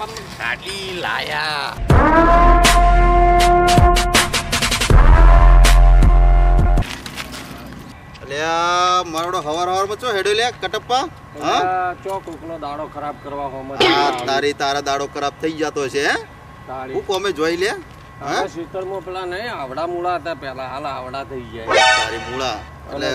પણ ગાડી લાયા. અલ્યા મારો હવાર ચો હેડો લે કટપ્પા. હા ચોક કોકનો દાડો ખરાબ કરવા હોમ તારા દાડો ખરાબ થઈ જતો છે હે તાળી હું કોમે જોઈ લે. હા શીતળમાં પેલા નહીં આવડા મૂળા હતા પેલા હાલ આવડા થઈ જાય તારી મૂળા એટલે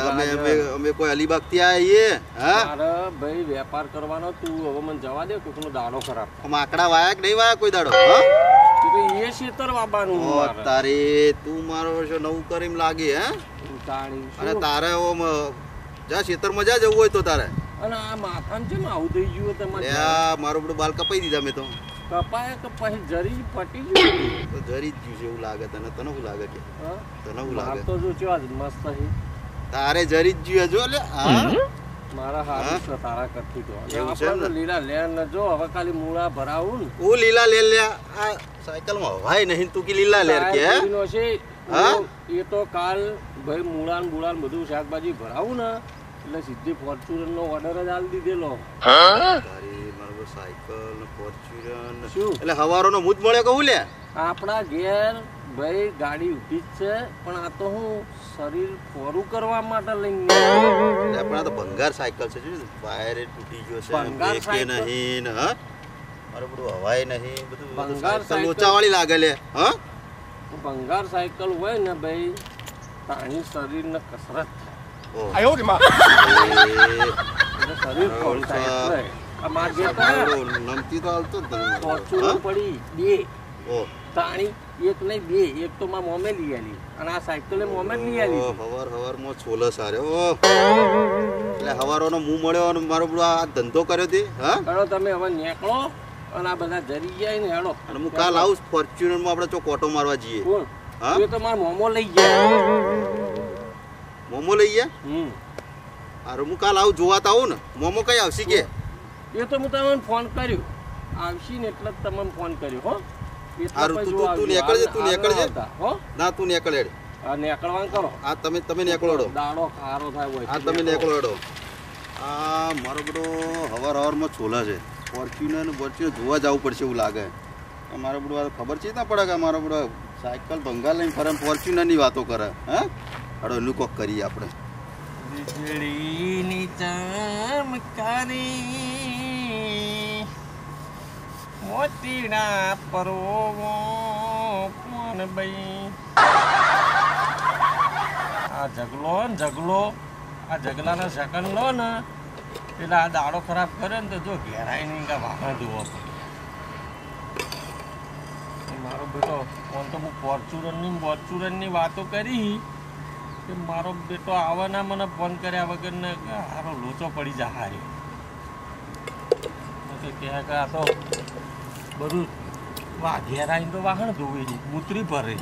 અમે કોઈ અલીબાગ થી આવીએ. હા મારે ભાઈ વેપાર કરવાનો તું હવે મને જવા દે કોકનો દાડો ખરાબ. આકડા વાયા કે નહીં વાયા કોઈ દાડો? એ શીતળ વાબાનું તારી તું મારો નવું કરીમ લાગે હે. અને તારે જા ખેતરમાં જા જવું હોય તો તારે. અને આ માથામાં છે આવું થઈ ગયું તમારે? મારું બધું બાલ કપાઈ દીધા મેં તો. કપાય કે પછી જરી પટી ગયું તો જરી જ ગયું છે એવું લાગે તને. તને શું લાગે કે તને શું લાગે? તો જો ચો મસ્ત છે તારે જરી જ ગયું જો લે. મારા હાથ તારા કરતી તો આપણે લીલા લેર ન જો હવે ખાલી મૂળા ભરાવું ને. હું લીલા લે લે આ સાયકલ માં હવાય નહીં તું કે લીલા લેર કે એ તો કાલ ભાઈ મૂળા ને બુળા બધું શાકભાજી ભરાવું ને એટલે સીધી ફોર્ચ્યુનર નો ઓર્ડર જ આલી દીધેલો. તારી મારો સાયકલ ને ફોર્ચ્યુનર શું એટલે હવારો નો મૂજ મળે કહું લે. આપણા ઘેર ભાઈ ગાડી ઉભી જ છે પણ આ તો હું શરીર ફોરું કરવા માટે લઈને પણ આ તો ભંગાર સાયકલ છે જો વાયર તૂટી ગયો છે બ્રેક કે નહીં ને હા મારું બધું હવાય નહીં બધું ભંગાર સાયકલ લોચાવાળી લાગે લે. હા ભંગાર સાયકલ હોય ને ભાઈ તાણી શરીર ને કસરત થાય. આયો રે માં શરીર ફોલ થાય એટલે આ માર જે નમતી તો હાલતો જ તને ફોર્ચ્યુનર પડી બે તાણી એક નહીં બે એક તો માં મોમે લઈ આલી અને આ સાયકલે મોમે લઈ આલી. હવાર માં છોલે સારે એટલે હવારોનો મું મળ્યો અને મારો બધો આ ધંધો કર્યો તે. હા હેડો તમે હવે નીકળો અને આ બધા જરી જાય ને હેડો. અને હું કાલ આવું ફોર્ચ્યુનર માં આપણે ચોક ઓટો મારવા જઈએ. હા એ તો મારો મોમો લઈ ગયા. મોમો લઈ ગયા? અરે હું કાલ આવું જોવાતા આવું ને. મોમો કઈ આવશે કે? એ તો હું તમને ફોન કર્યો આવશી ને એટલે જ તમને ફોન કર્યો. હો તું નીકળજે ના તું નીકળ હેડ. નીકળવાનું કરો. આ તમે નીકળો દાડો ખારો થાય હોય. આ તમે નીકળો. આ મારો બધો હવારમાં છોલા છે ફોર્ચ્યુનર જોવા જવું પડશે એવું લાગે. મારો બધું ખબર છે ના પડે કે મારો બધો સાયકલ ભંગાર લઈને ફરે ફોર્ચ્યુનર ની વાતો કરે. હે હડો એનું કોક કરીએ આપણે. વીજળીની ચમકારી મોતીના પરોવો કોણ બઈ આ જગલો આ જગલાના સેકન્ડ લો ને પેલા આ દાડો ખરાબ કરે ને તો જો ઘેરાય નહીં કે વાહન જોવો પડે. મારો બેટો ફોન તો હું ફોર્ચ્યુનરની વાતો કરી કે મારો બેટો આવવાના મને ફોન કર્યા વગર ને સારો લોચો પડી જાય. કે આ તો બધું ઘેરાઈને તો વાહન ધોવે મૂતરી ભરે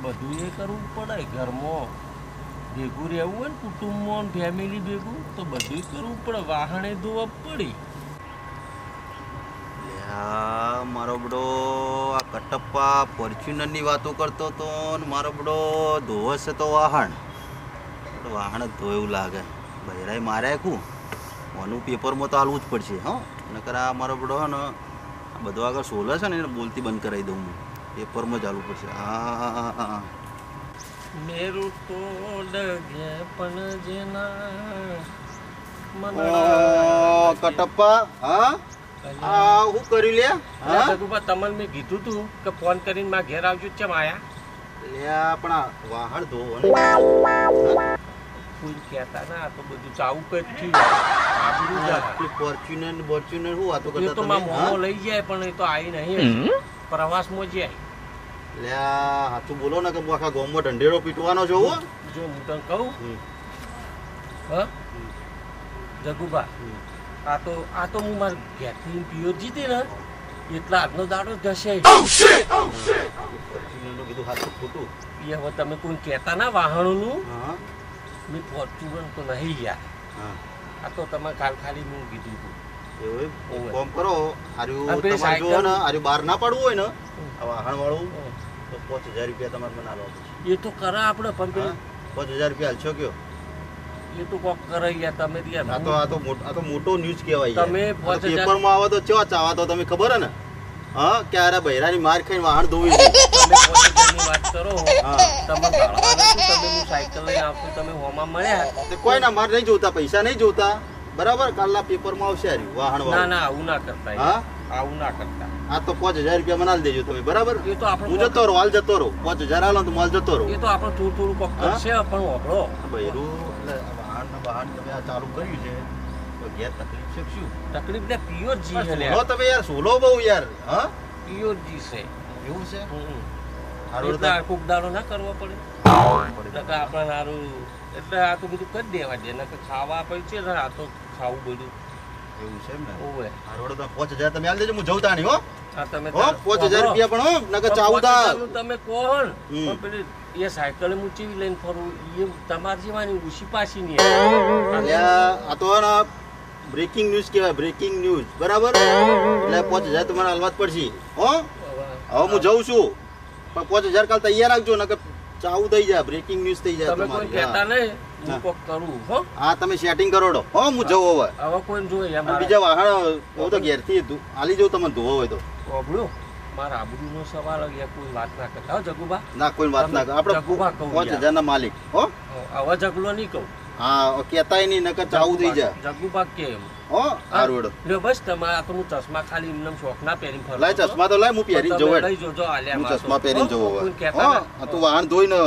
બધું એ કરવું પડે. ઘરમાં ભેગું રહેવું હોય ને કુટુંબમાં ફેમિલી ભેગું તો બધું કરવું પડે. વાહણે ધોવા પડી. મારો બડો આ કટપ્પા ફોર્ચ્યુનર ની વાતો કરતો તો મારો બડો ધોવશે તો વાહણ જ ધોય એવું લાગે. બહેરાય મારે આખું આનું પેપરમાં તો હાલવું જ પડશે. હા નકર આ મારો બડો ને બધો આગળ સોલે છે ને એને બોલતી બંધ કરાવી દઉં હું. પેપરમાં જ હાલવું પડશે. હા મેરું તો ડગે પણ જેના કટપ્પા હા આ હું કર્યું લે. હા જગુબા તમને મેં કીધું તું કે ફોન કરીને મારા ઘેર આવજો. ચમ આયા લે પણ આ વાહણ ધોવો કોઈ કહેતા ના તો બધું ચાવું કઈ થયું. ફોર્ચ્યુનર શું વાતો કરતા? તો મારા મોમો લઈ જાય પણ એ તો આવી નહીં પ્રવાસમાં જાય. લે હાથું બોલો ને કે હું આખા ગામમાં ઢંઢેરો પીટવાનો છું. જો હું તને કહું હા જગુબા આ તો હું મારા ઘેરથી પિયોર જીતી ને એટલા આગનો દાડો જશે. કીધું હાથું ખોટું એ હવે તમે કોઈ કહેતા ના વાહણોનું મેં ફોર્ચ્યુનર તો નહીં યાર. આ તો તમે કાલ ખાલી હું કીધું હતું. કોમ કરો આર્યું બહાર ના પાડવું હોય ને વાહણ વાળું તો 5000 રૂપિયા તમારે મને આલવા પડશે. એ તો કરે આપણે પણ 5000 રૂપિયા હાલશો કયો? એ તો કોક કરે યાર તમે યાર આ તો મોટો ન્યૂઝ કહેવાય તમે પેપરમાં આવે તો ચેવા ચાવા તો તમે ખબર હે ને હા કે અરે બૈરાની માર ખાઈને વાહન ધોવી છે તમે 5000 ની વાત કરો હા તમે ગાળવાના છો, તમે હું સાયકલ લઈને આવતો તમે હોમાં મળ્યા તે કોઈ ના માર નહીં જોતા, પૈસા નહીં જોતા, બરાબર? કાલના પેપરમાં આવશે હારી વાહન ના વાળું. ના આવું ના કરતા હા યાર. આવું ના કરતા. આ તો 5000 રૂપિયા મને આલી દેજો તમે, બરાબર? એ તો આપણે હું જતો રહું, હાલ જતો રહું. 5000 આલો તો માલ જતો રહું. એ તો આપણે થોડું થોડું કોક કરશે પણ વાપરો. બૈરું એટલે વાહન તમે આ ચાલુ કર્યું છે તો ઘેર તકલીફ છે કે શું? તકલીફ ને પિયોર જી છે સોલો તમે યાર, સોલો બહુ યાર. હા પિયોર જી છે. એવું છે? એટલે આ કોક દાડો ના કરવો પડે એટલે આપણે સારું એટલે આ તો બધું કરી દેવા દે નકર ખાવા આપે છે ને આ તો ખાવું બધું એવું છે એમ ને? ઓવે હારોડો તો 5000 તમે આલી દેજો, હું જઉં તાણી. હો આ તમે હો 5000 રૂપિયા પણ હો નકર ચાવું તા. તમે કોણ હમ. પણ પેલી એ સાયકલ હું ચીવી લઈને ફરું એ તમારી જેવાની ઉછી પાછી નહીં અલ્યા આ તો ને બ્રેકિંગ ન્યૂઝ કહેવાય, બ્રેકિંગ ન્યૂઝ, બરાબર? એટલે 5000 તમારે હાલવા જ પડશે. હો હવે હું જઉં છું પણ 5000 કાલ તૈયાર રાખજો નકર ચાવું થઈ જાય, બ્રેકિંગ ન્યૂઝ થઈ જાય તમે કોઈ તમારી. કહેતા નહીં હું કોક કરું હો હા તમે સેટિંગ કરોડો. હો હું જઉં હવે. હવે કોઈ જોઈએ અને બીજા વાહન હું તો ઘેરથી આલી જઉં, તમને ધોવો હોય તો. ઓબળ્યો મારા આબરૂનો સવાલ યા કોઈ વાત ના કરતા હો જગુબા. ના કોઈ વાત ના કરે. જગુબા કહું આપણે 5000 ના માલિક. હો હવે જગલો નહીં કહું. હા કહેતાય નહીં નકર ચાવું થઈ જાય. જગુબા કેમ હો હારોડો લ્યો બસ તમારા તો હું ચશ્મા ખાલી એમને શોખ ના પહેરીને ફરતો લાય હતો. ચશ્મા તો લાય, હું પહેરીને તમે જવું. લઈ જોજો આલ્યા હું માં ચશ્મા તો. પહેરીને જવું કોઈ હવે. કહેતા હો ના. તું વાહન ધોઈને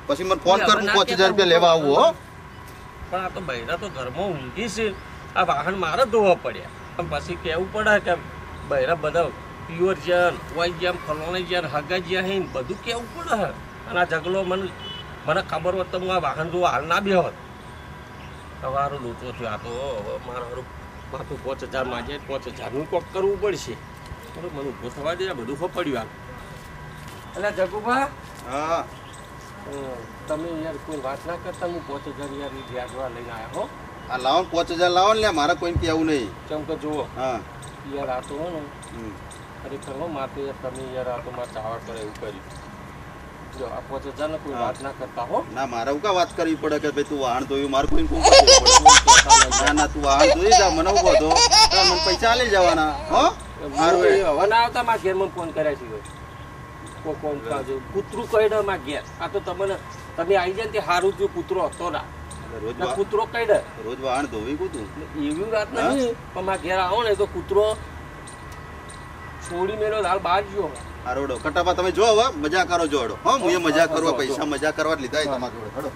પછી મને ફોન કર, હું 5000 રૂપિયા લેવા આવું. હો પણ આ તો બૈરા તો ઘરમાં ઊંઘી છે આ વાહન મારે ધોવા પડ્યા પણ પછી કેવું પડે કે બૈરા બધા પ્યોર જ્યાં ઓઇલ જ્યાં ફલવાના જ્યાં હગા જ્યાં હે ને બધું કેવું પડે હે. અને આ જગલો મને ખબર હોત તો હું આ વાહન જો હાલ ના બે હોત. સવારો લૂંટો થયો આ તો હવે મારું માથું 5000 માં જાય 5000 કોક કરવું પડશે. બરોબર મને ઊભો થવા દે આ બધું ફપડ્યું હાલ એટલે જગુભા હા તમે યાર કોઈ વાત ના કરતા હું 5000 યાર વ્યાજવા લઈને આવ્યા હો. આ લાવો ને 5000 લાવો ને, મારે કોઈને કેવું નહીં. કેમ કે જુઓ હા યાર આ તો હો ને હમ. ખરેખર હો માથે યાર તમે યાર આ તો મારે ચાવડ કરે એવું કર્યું. જો આ 5000 ને કોઈ વાત ના કરતા હો. ના મારે હું કા વાત કરવી પડે કે ભાઈ તું વાહન ધોયું, મારે કોઈને કોણ પડે? ના ના તું વાહન ધોઈ જા, મને ઉભો તો મને પૈસા આલી જવાના. હો સારું એ. હવે ના આવતા મારા ઘેરમાં ફોન કર્યા છે કોણ કૂતરું કહી દે મારા ઘેર આ તો તમે આવી જાય ને તે સારું જો કૂતરો હતો ના રોજ કૂતરો કહી દે રોજ વાહન ધોવી કું તું? એવી વાત નહીં પણ મારા ઘેર આવો ને તો કૂતરો છોડી મેલો હાલ બહાર ગયો. હારોડો કટાપા તમે જો હવે મજા કરો જોડો. હો હું એ મજા કરવા પૈસા મજા કરવા જ લીધા તમારા જોડે.